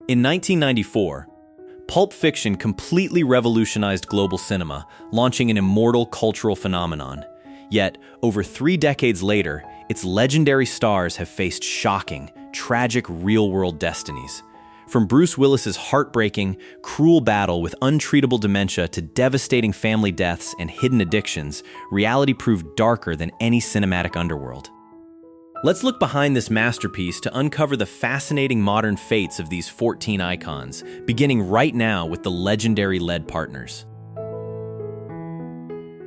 In 1994, Pulp Fiction completely revolutionized global cinema, launching an immortal cultural phenomenon. Yet, over 3 decades later, its legendary stars have faced shocking, tragic real-world destinies. From Bruce Willis's heartbreaking, cruel battle with untreatable dementia to devastating family deaths and hidden addictions, reality proved darker than any cinematic underworld. Let's look behind this masterpiece to uncover the fascinating modern fates of these 14 icons, beginning right now with the legendary lead partners.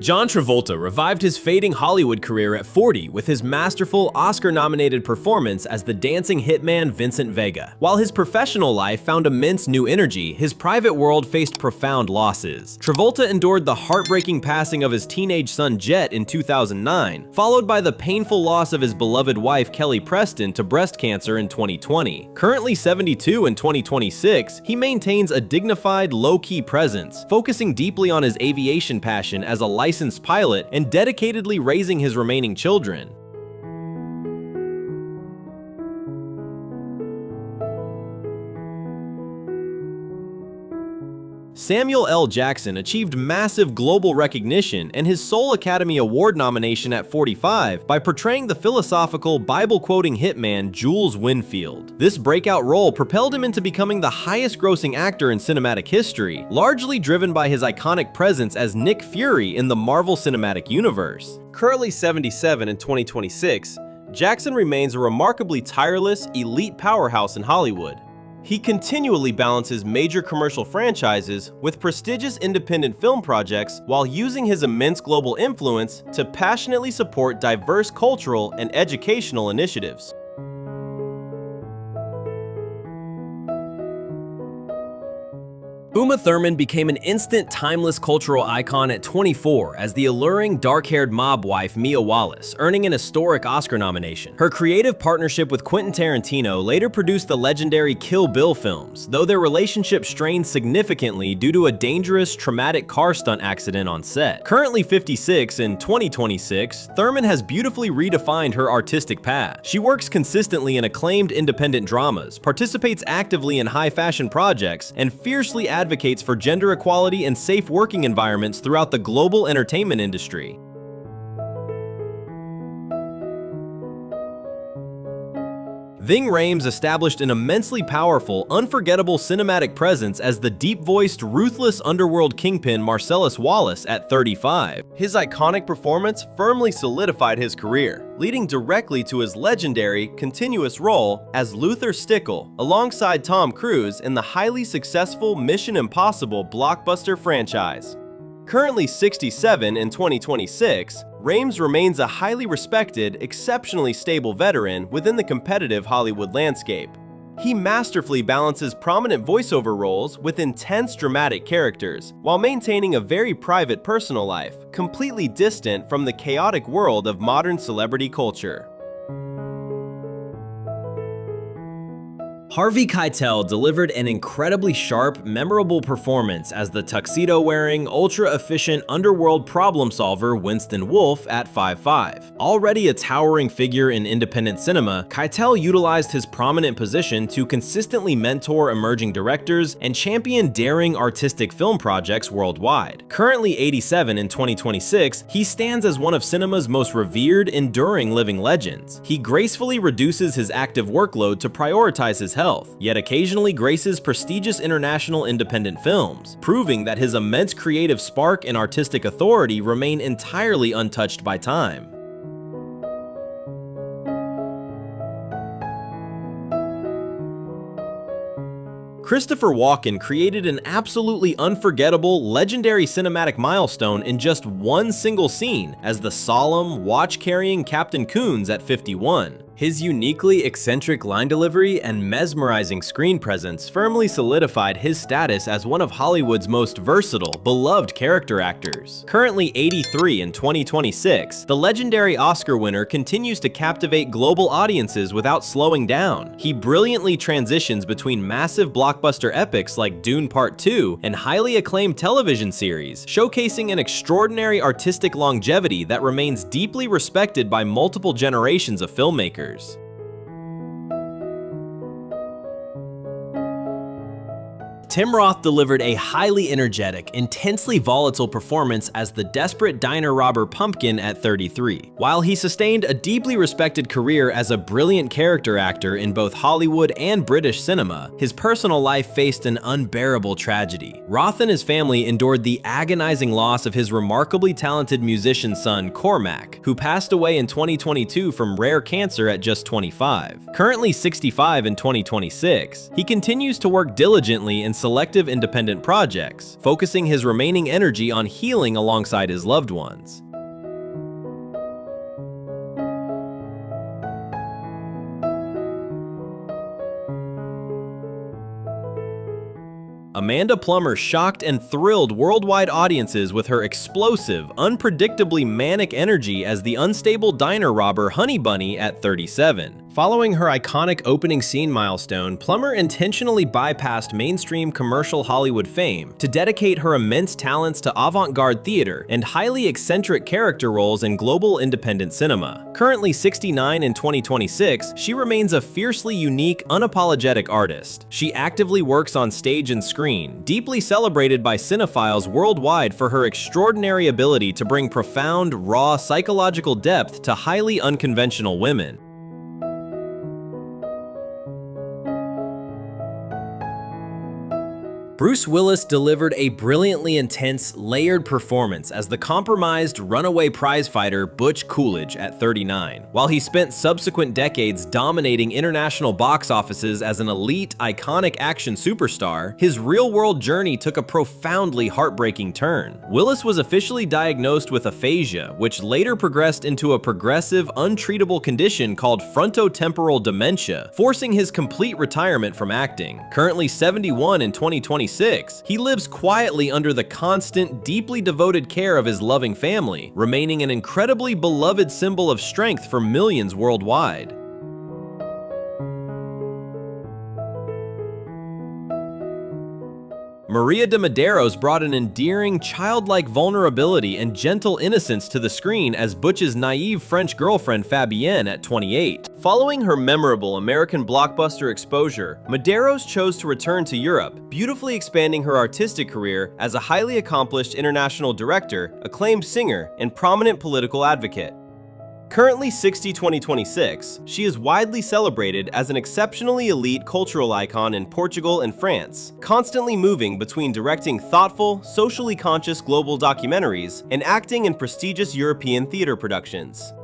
John Travolta revived his fading Hollywood career at 40 with his masterful Oscar-nominated performance as the dancing hitman Vincent Vega. While his professional life found immense new energy, his private world faced profound losses. Travolta endured the heartbreaking passing of his teenage son Jet in 2009, followed by the painful loss of his beloved wife Kelly Preston to breast cancer in 2020. Currently 72 in 2026, he maintains a dignified, low-key presence, focusing deeply on his aviation passion as a licensed pilot and dedicatedly raising his remaining children. Samuel L. Jackson achieved massive global recognition and his sole Academy Award nomination at 45 by portraying the philosophical, Bible-quoting hitman Jules Winfield. This breakout role propelled him into becoming the highest-grossing actor in cinematic history, largely driven by his iconic presence as Nick Fury in the Marvel Cinematic Universe. Currently 77 in 2026, Jackson remains a remarkably tireless, elite powerhouse in Hollywood. He continually balances major commercial franchises with prestigious independent film projects while using his immense global influence to passionately support diverse cultural and educational initiatives. Thurman became an instant timeless cultural icon at 24 as the alluring dark-haired mob wife Mia Wallace, earning an historic Oscar nomination. Her creative partnership with Quentin Tarantino later produced the legendary Kill Bill films, though their relationship strained significantly due to a dangerous, traumatic car stunt accident on set. Currently 56 in 2026, Thurman has beautifully redefined her artistic path. She works consistently in acclaimed independent dramas, participates actively in high-fashion projects, and fiercely advocates for gender equality and safe working environments throughout the global entertainment industry. Ving Rhames established an immensely powerful, unforgettable cinematic presence as the deep-voiced, ruthless underworld kingpin Marcellus Wallace at 35. His iconic performance firmly solidified his career, leading directly to his legendary, continuous role as Luther Stickle, alongside Tom Cruise in the highly successful Mission Impossible blockbuster franchise. Currently 67 in 2026, Rhames remains a highly respected, exceptionally stable veteran within the competitive Hollywood landscape. He masterfully balances prominent voiceover roles with intense dramatic characters, while maintaining a very private personal life, completely distant from the chaotic world of modern celebrity culture. Harvey Keitel delivered an incredibly sharp, memorable performance as the tuxedo-wearing, ultra-efficient underworld problem solver Winston Wolfe at 5'5". Already a towering figure in independent cinema, Keitel utilized his prominent position to consistently mentor emerging directors and champion daring artistic film projects worldwide. Currently 87 in 2026, he stands as one of cinema's most revered, enduring living legends. He gracefully reduces his active workload to prioritize his health, yet occasionally graces prestigious international independent films, proving that his immense creative spark and artistic authority remain entirely untouched by time. Christopher Walken created an absolutely unforgettable, legendary cinematic milestone in just one single scene as the solemn, watch-carrying Captain Coons at 51. His uniquely eccentric line delivery and mesmerizing screen presence firmly solidified his status as one of Hollywood's most versatile, beloved character actors. Currently 83 in 2026, the legendary Oscar winner continues to captivate global audiences without slowing down. He brilliantly transitions between massive blockbuster epics like Dune Part 2 and highly acclaimed television series, showcasing an extraordinary artistic longevity that remains deeply respected by multiple generations of filmmakers. Tim Roth delivered a highly energetic, intensely volatile performance as the desperate diner robber Pumpkin at 33. While he sustained a deeply respected career as a brilliant character actor in both Hollywood and British cinema, his personal life faced an unbearable tragedy. Roth and his family endured the agonizing loss of his remarkably talented musician son, Cormac, who passed away in 2022 from rare cancer at just 25. Currently 65 in 2026, he continues to work diligently in selective independent projects, focusing his remaining energy on healing alongside his loved ones. Amanda Plummer shocked and thrilled worldwide audiences with her explosive, unpredictably manic energy as the unstable diner robber Honey Bunny at 37. Following her iconic opening scene milestone, Plummer intentionally bypassed mainstream commercial Hollywood fame to dedicate her immense talents to avant-garde theater and highly eccentric character roles in global independent cinema. Currently 69 in 2026, she remains a fiercely unique, unapologetic artist. She actively works on stage and screen, deeply celebrated by cinephiles worldwide for her extraordinary ability to bring profound, raw psychological depth to highly unconventional women. Bruce Willis delivered a brilliantly intense, layered performance as the compromised, runaway prizefighter Butch Coolidge at 39. While he spent subsequent decades dominating international box offices as an elite, iconic action superstar, his real-world journey took a profoundly heartbreaking turn. Willis was officially diagnosed with aphasia, which later progressed into a progressive, untreatable condition called frontotemporal dementia, forcing his complete retirement from acting. Currently 71 in 2026, he lives quietly under the constant, deeply devoted care of his loving family, remaining an incredibly beloved symbol of strength for millions worldwide. Maria de Medeiros brought an endearing, childlike vulnerability and gentle innocence to the screen as Butch's naive French girlfriend Fabienne at 28. Following her memorable American blockbuster exposure, Medeiros chose to return to Europe, beautifully expanding her artistic career as a highly accomplished international director, acclaimed singer, and prominent political advocate. Currently 60 2026, she is widely celebrated as an exceptionally elite cultural icon in Portugal and France, constantly moving between directing thoughtful, socially conscious global documentaries and acting in prestigious European theater productions.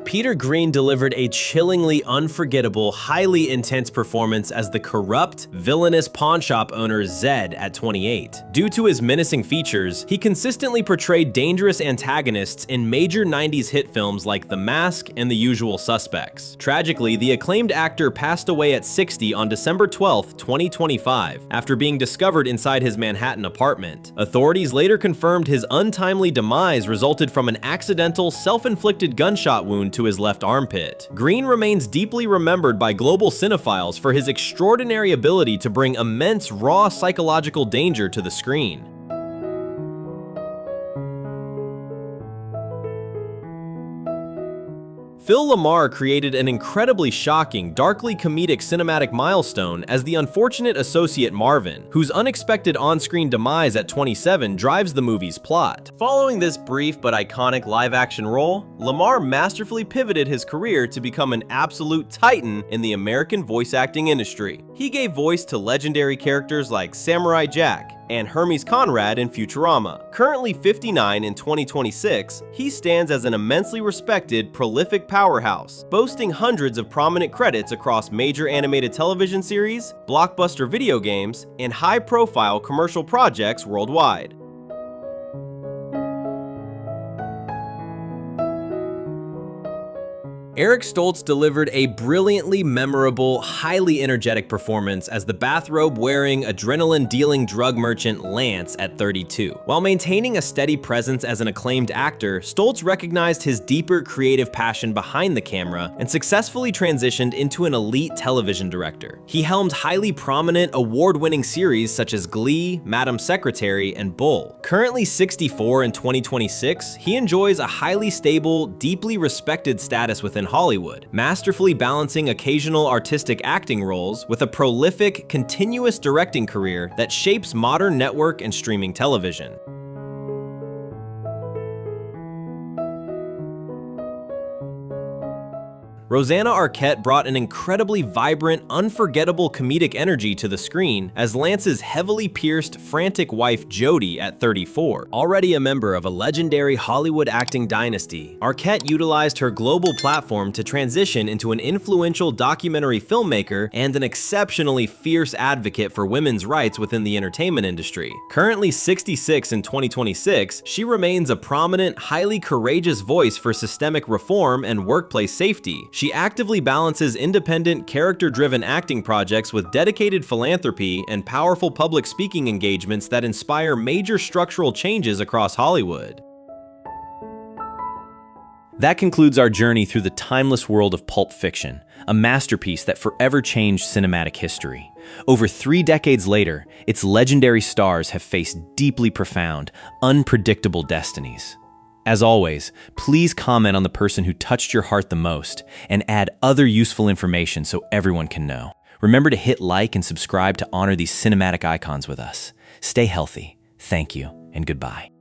Peter Green delivered a chillingly unforgettable, highly intense performance as the corrupt, villainous pawnshop owner Zed at 28. Due to his menacing features, he consistently portrayed dangerous antagonists in major 90s hit films like The Mask and The Usual Suspects. Tragically, the acclaimed actor passed away at 60 on December 12, 2025, after being discovered inside his Manhattan apartment. Authorities later confirmed his untimely demise resulted from an accidental, self-inflicted gunshot wound to his left armpit. Green remains deeply remembered by global cinephiles for his extraordinary ability to bring immense raw psychological danger to the screen. Phil Lamar created an incredibly shocking, darkly comedic cinematic milestone as the unfortunate associate Marvin, whose unexpected on-screen demise at 27 drives the movie's plot. Following this brief but iconic live-action role, Lamar masterfully pivoted his career to become an absolute titan in the American voice acting industry. He gave voice to legendary characters like Samurai Jack and Hermes Conrad in Futurama. Currently 59 in 2026, he stands as an immensely respected, prolific powerhouse, boasting hundreds of prominent credits across major animated television series, blockbuster video games, and high-profile commercial projects worldwide. Eric Stoltz delivered a brilliantly memorable, highly energetic performance as the bathrobe-wearing, adrenaline-dealing drug merchant Lance at 32. While maintaining a steady presence as an acclaimed actor, Stoltz recognized his deeper creative passion behind the camera and successfully transitioned into an elite television director. He helmed highly prominent, award-winning series such as Glee, Madam Secretary, and Bull. Currently 64 in 2026, he enjoys a highly stable, deeply respected status within Hollywood, masterfully balancing occasional artistic acting roles with a prolific, continuous directing career that shapes modern network and streaming television. Rosanna Arquette brought an incredibly vibrant, unforgettable comedic energy to the screen as Lance's heavily pierced, frantic wife Jodie at 34. Already a member of a legendary Hollywood acting dynasty, Arquette utilized her global platform to transition into an influential documentary filmmaker and an exceptionally fierce advocate for women's rights within the entertainment industry. Currently 66 in 2026, she remains a prominent, highly courageous voice for systemic reform and workplace safety. She actively balances independent, character-driven acting projects with dedicated philanthropy and powerful public speaking engagements that inspire major structural changes across Hollywood. That concludes our journey through the timeless world of Pulp Fiction, a masterpiece that forever changed cinematic history. Over 3 decades later, its legendary stars have faced deeply profound, unpredictable destinies. As always, please comment on the person who touched your heart the most and add other useful information so everyone can know. Remember to hit like and subscribe to honor these cinematic icons with us. Stay healthy. Thank you, and goodbye.